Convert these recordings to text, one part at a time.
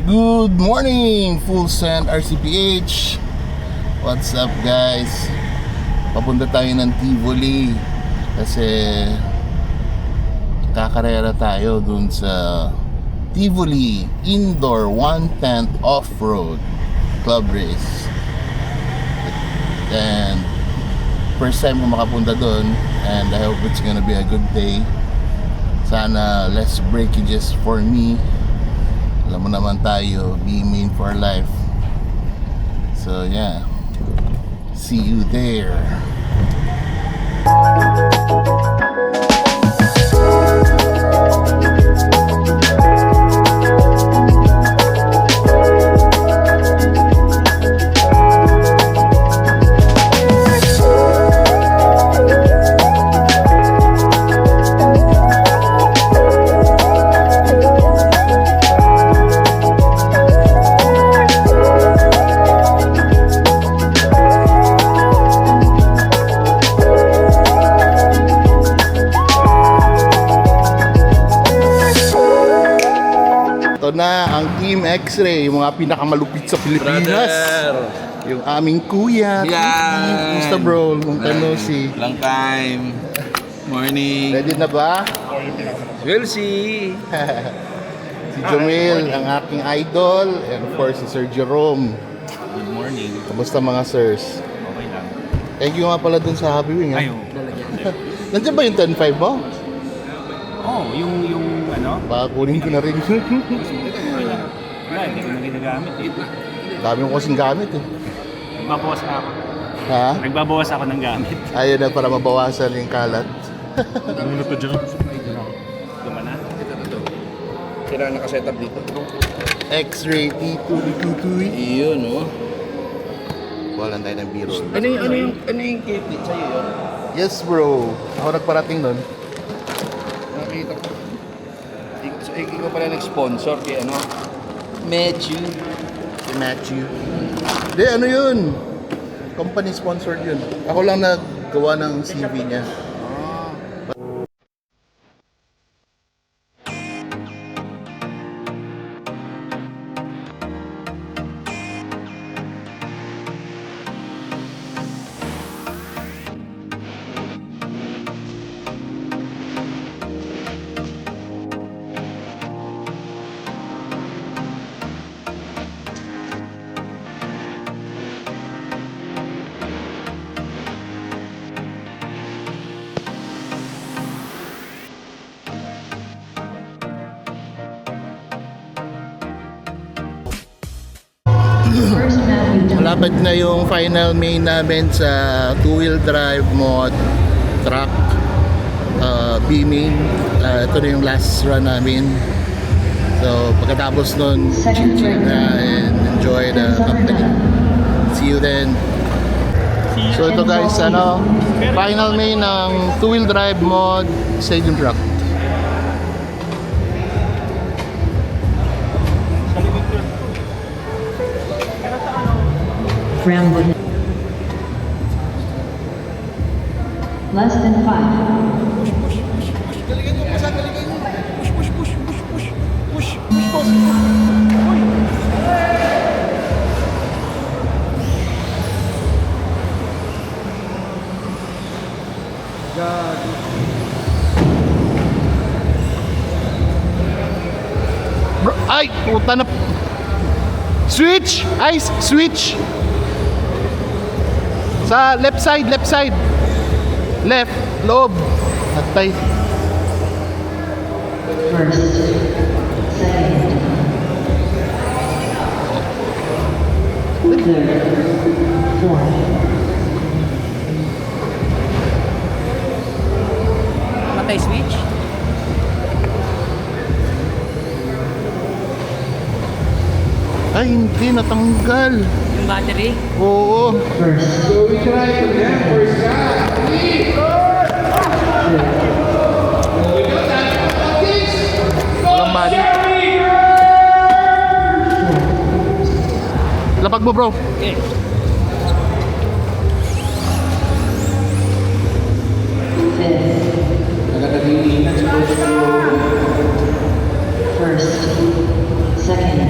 Good morning, Full Send RCPH. What's up guys? Papunta tayo ng Tivoli kasi kakarera tayo dun sa Tivoli Indoor 110th Off-Road Club Race. And first time ko makapunta dun, and I hope it's gonna be a good day. Sana less breakages for me. Alam mo naman tayo, be mean for life. So yeah, see you there. Ito na ang Team X-Ray, yung mga pinakamalupit sa Pilipinas. Brother! Yung aming kuya. Yan! Kumusta bro? Long time no see. Long time. Morning. Ready na ba? We'll see. Si Jomel, ang aking idol. And of course, si Sir Jerome. Good morning. Kamusta mga sirs? Okay lang. Thank you nga pala dun sa Happy Wing. Ayaw. Nandiyan ba yung 10.5 mo? Oh, yung ano? Baka kunin ko na rin. Wala, hindi ko na ginagamit eh. Dami ko kasing gamit eh. Nagbabawas ako. Ha? Nagbabawas ako ng gamit. Ayun na para mabawasan yung kalat. Ano to dyan? Luma na? Kailangan nakaset up dito. X-ray T2. Iyon, no? Walang tayo ng biro. Ano yung kit sa'yo yun? Yes bro. Ako nagparating nun. Nakita ko. Ikaw pala nag-sponsor kay ano? Matthew. Si Matthew. Hindi, ano yun? Company sponsored yun. Ako lang naggawa ng CV niya. Malapit na yung final main namin sa two-wheel drive mod truck B-main. Ito na yung last run namin. So pagkatapos nun, chill na and enjoy the company. See you then. So ito guys, final main ng two-wheel drive mod stadium truck. Round less than 5. Galingan nyo, basta galingan nyo. Push, boss. Bro, ay, puta na. Switch! Ice, switch! Sa left side. Left, loob. Atay. First, second, third, fourth. Matay switch? Ay, hindi natanggal. Yung battery? Oo. First, Walang body. Lapag mo bro. Okay. fifth, first, second,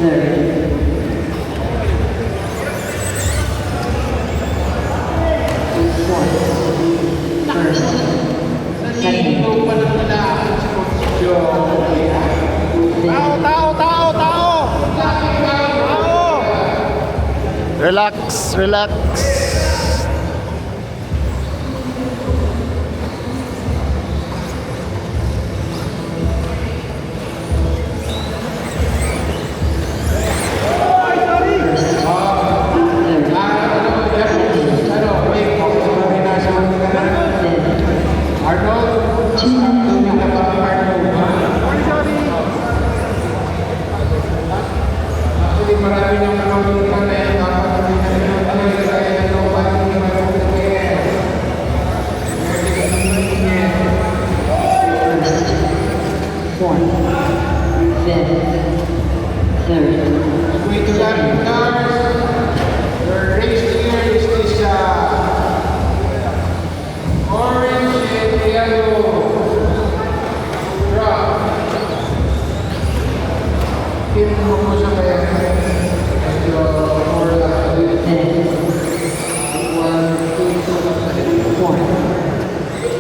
third, fourth, first, second, Relax, relax.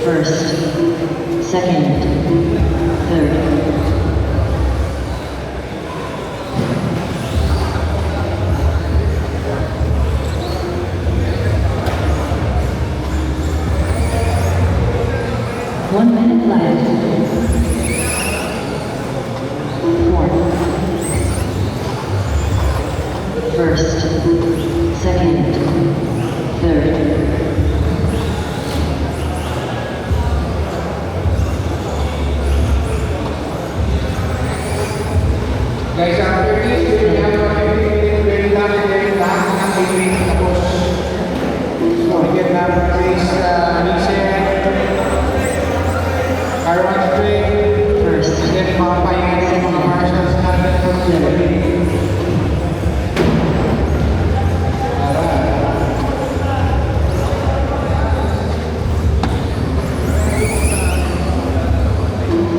First, second, third. 1 minute left. Fourth. First, second, third. Guys, after this, we have very lahat ng training tapos. So, bigyan namin Chris reset, Carwan straight, First, then mga pahinga sa mga marshals natin for the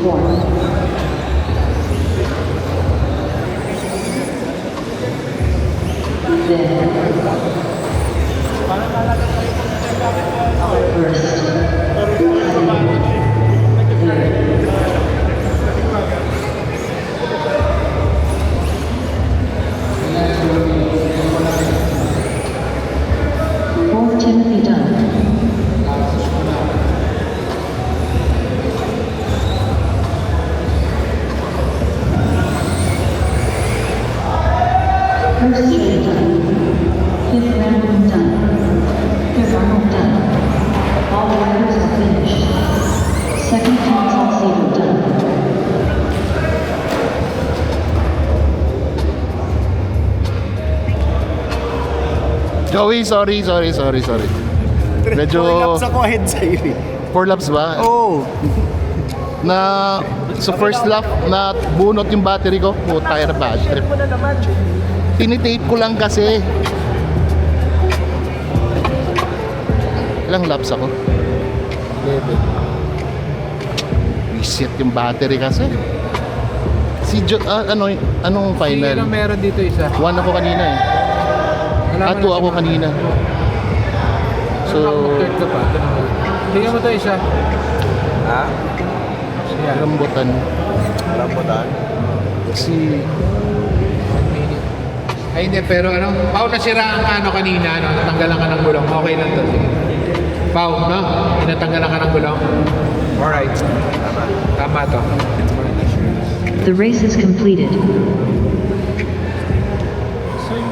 fourth, first, fourth Timothy Dunn. First trade done. Fifth round done. Fifth round done. All the records are finished. Second console zero done. Joey, sorry. Medyo... 4 laps ako ahead sa'yo eh. 4 laps ba? Oo. Na sa first lap na bunot yung battery ko, tire bash trip. Tinitape ko lang kasi. Ilang laps ako? 11. Reset yung battery kasi. Si anong final? Sino meron dito isa? 1 ako kanina eh. Wala At man 2 ako natin- kanina. So, Third ka pa. Tingnan mo to isa. Ha? Yeah. rambutan. Rambutan? Si... Ay hindi, pero ano, Pao, nasiraan ka ano kanina, no? Natanggalan ka ng gulong. Okay lang to, sige. Pao, no? Natanggalan ka ng gulong. Alright. Tama to. The race is completed.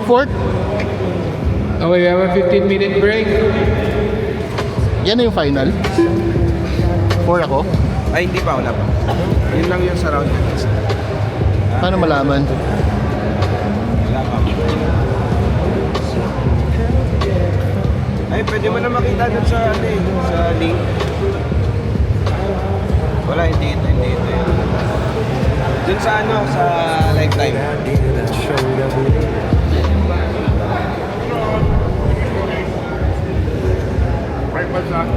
Fourth? Okay, we have a 15-minute break. Yan na yung final. 4 ako. Ay, hindi pa. Wala pa. Yun lang yung sa round. Paano malaman? Wala pa. Ay, pwede mo na makita dun sa, sa link. Wala, hindi ito. Dun sa sa lifetime. Right, what's that?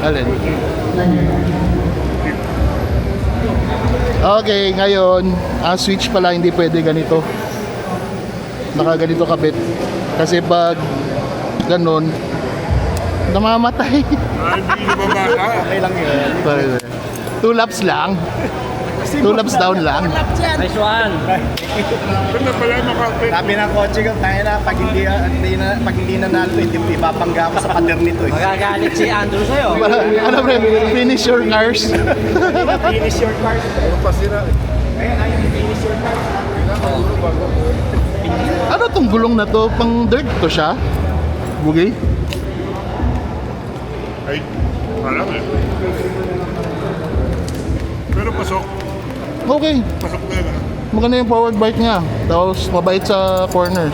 Alin? Okay, ngayon, ang switch pala hindi pwede ganito. Nakaganito kabit. Kasi pag ganun, namamatay. Okay lang yun. 2 laps lang. 2 laps down lang. Nice one. Sabi ng kotse ko, tayo na, pag hindi na nalo, hindi ipapangga ako sa pader nito eh. Magagalit si Andrew sa'yo. Ano pre, finish your cars. Finish your card. Ano tong gulong na to? Pang dirt to siya? Bugay? Ay, alam eh. Pero pasok. Okay. Pasok talaga. Maganda yung forward bite niya. Tapos mabait sa corners.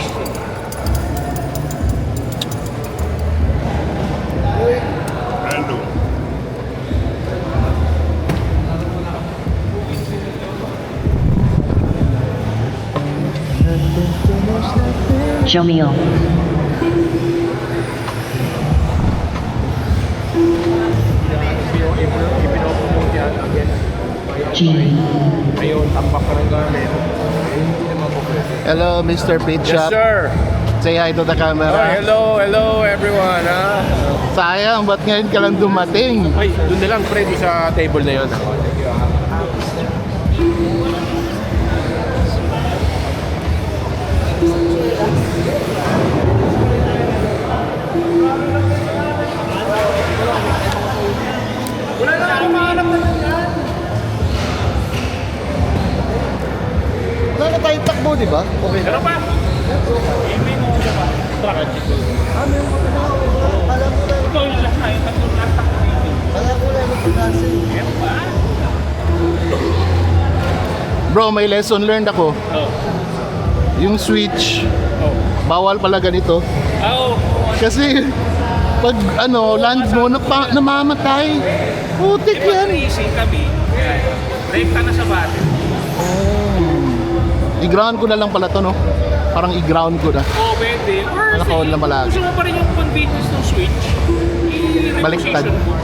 Rando. Jomio. G. Hello, Mr. Pit Shop. Sir. Say hi to the camera. Hello everyone, ha? Sayang, ba't ngayon ka lang dumating? Ay, doon na lang, pre, doon sa table na yun. Wala na tayong takbo, di ba? Okay. Pero pa? Bro, may lesson learned ako. Yung switch, bawal pala ganito. Kasi pag ano, land mo, namamatay. Putik yan. Racing kami, rekta na sa battery. I-ground ko na lang pala to, no? Parang i-ground ko na. O, pwede. Or Naka-on lang palagi. gusto mo pa rin yung convenience ng switch, Baliktad. i-reposition mo.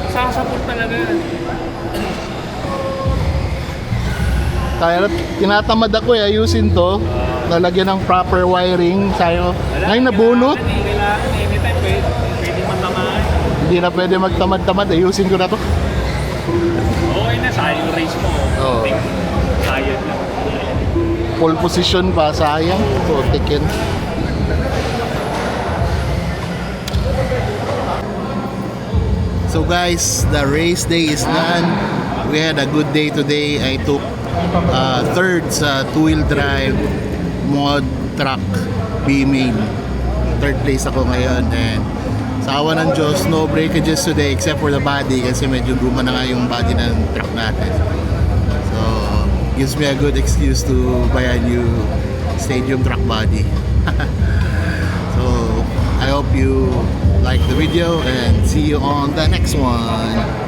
Sasapot talaga. Kaya tinatamad ako ayusin to. Lalagyan ng proper wiring. Sayo. Ngayon nabunot. Kailangan anytime pwede matamaan. Hindi na pwede magtamad-tamad. Ayusin ko na to. Okay na, sayang race mo. Oo. Sayang lang. Pole position pa. Sayang. Putik yan. So guys, the race day is done. We had a good day today. I took third sa two-wheel drive mod truck B-main. Third place ako ngayon, and sa awa ng Diyos, no breakages today except for the body kasi medyo luma na nga yung body ng truck natin. So, gives me a good excuse to buy a new stadium truck body. So, I hope you like the video and see you on the next one.